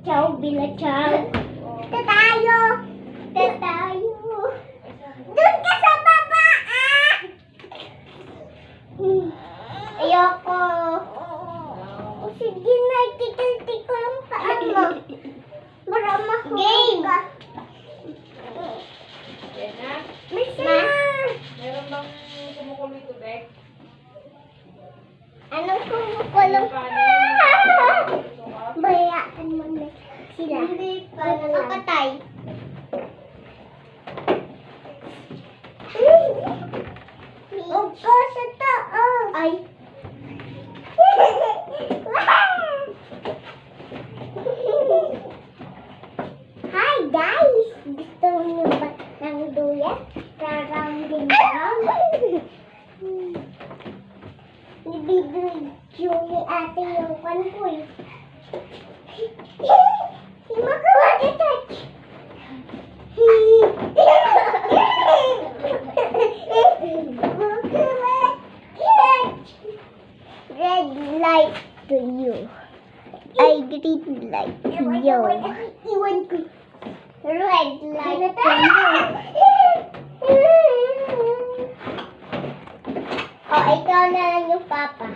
Ciao, Bila, ciao. Tatayo. Tatayo. Doon ka sa baba, ah! Ayoko. Sige na, titil ko yung paan mo. Para mahulog ka. Yan na. Masa! Meron bang kumukuloy tubig? Anong kumukulong? Bayaan mo na sila. Hindi pa. Nakapatay. Huwag ka sa taas. Ay. Hi guys! Gusto niyo ba ng duya? Raramdin lang. Nibibidyo ni ate yung kanpoy. Makawag-touch! Red light to you. I green light to you. Iwan ko. Red light to you. Oh, ikaw na lang yung papa.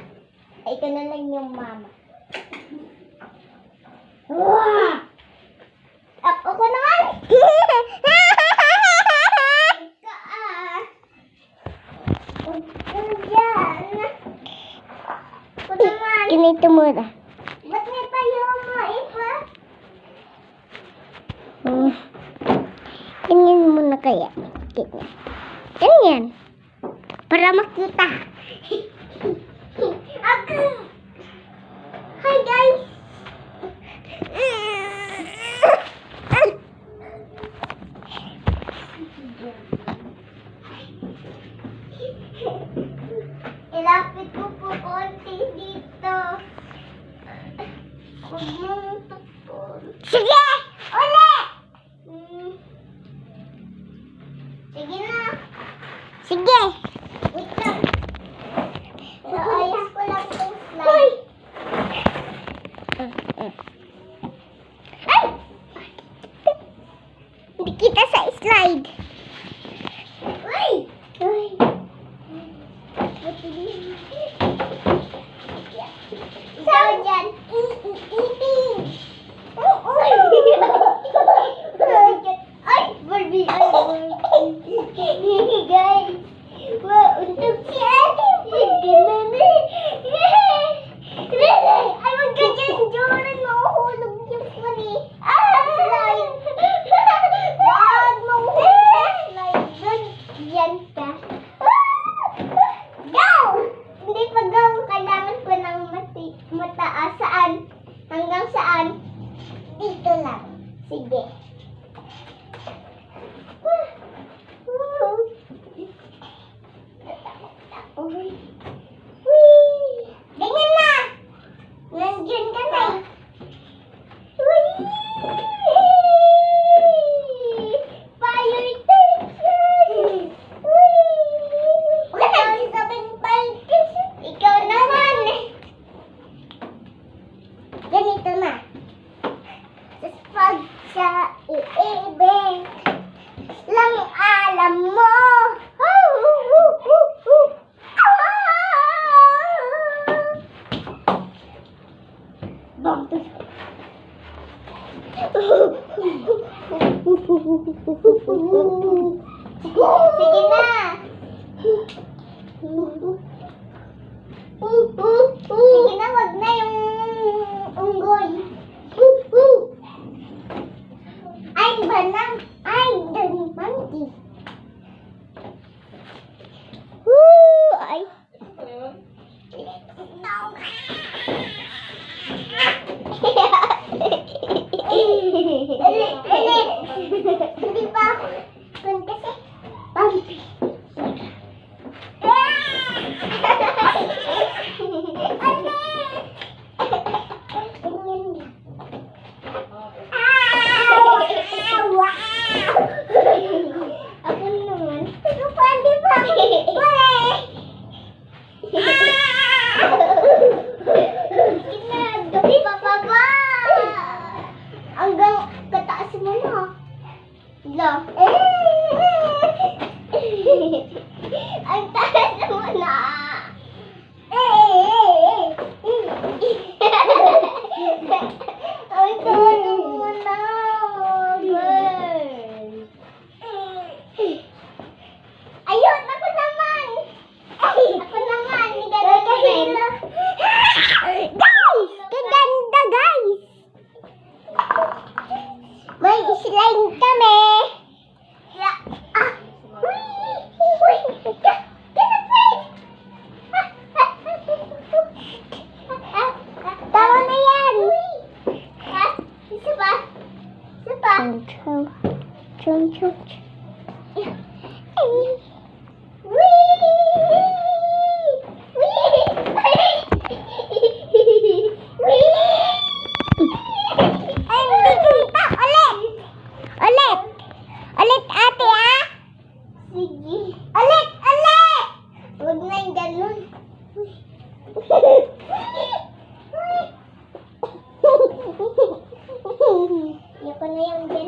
Ikaw na lang yung mama. Wow! Ako naman! Ika ah! Huwag ka dyan! Ako naman! Ganito muna. Ba't may payo mo, iba? Ganyan muna kaya. Ganyan. Ganyan. Para makita. Ako! Hi guys! Ilapit ko po konti dito. Huwag mong tukol. Sige! Uli! Sige na. Sige! Wait lang. Naayos ko lang itong slide. Ay! Hindi kita sa slide. Uy! Uy! Ikaw dyan. Iping! Uy! Ay! Barbie! Ay! Barbie! Guys! Wow! Untog si ate! Pwede mami! Ay! Wag ka dyan! Joran! Mahuhulog yung pari! Slide! Wag! Mahuhulog! Slide! Doon! Yan ka! Go! Hindi pa go. Kailangan ko ng mataas. Saan? Hanggang saan? Dito lang. Sige. Ganyan na! Nandiyan ka na. Fire tension! Ikaw naman! Ganito na. Pag sa iibig lang alam mo. Sige na. Sige na, wag na yung unggoy. Ay, banang. Ay, dami monkey. Ay. Hindi pa ako. Kasi, bumpy. Ganyan lang. Slime kami. Tama na yan. Ha? Isa pa? Isa pa? Chum, chum. Ulit, ate, ah. Sige. Ulit. Huwag na yung ganun. Ayoko na yung ganun.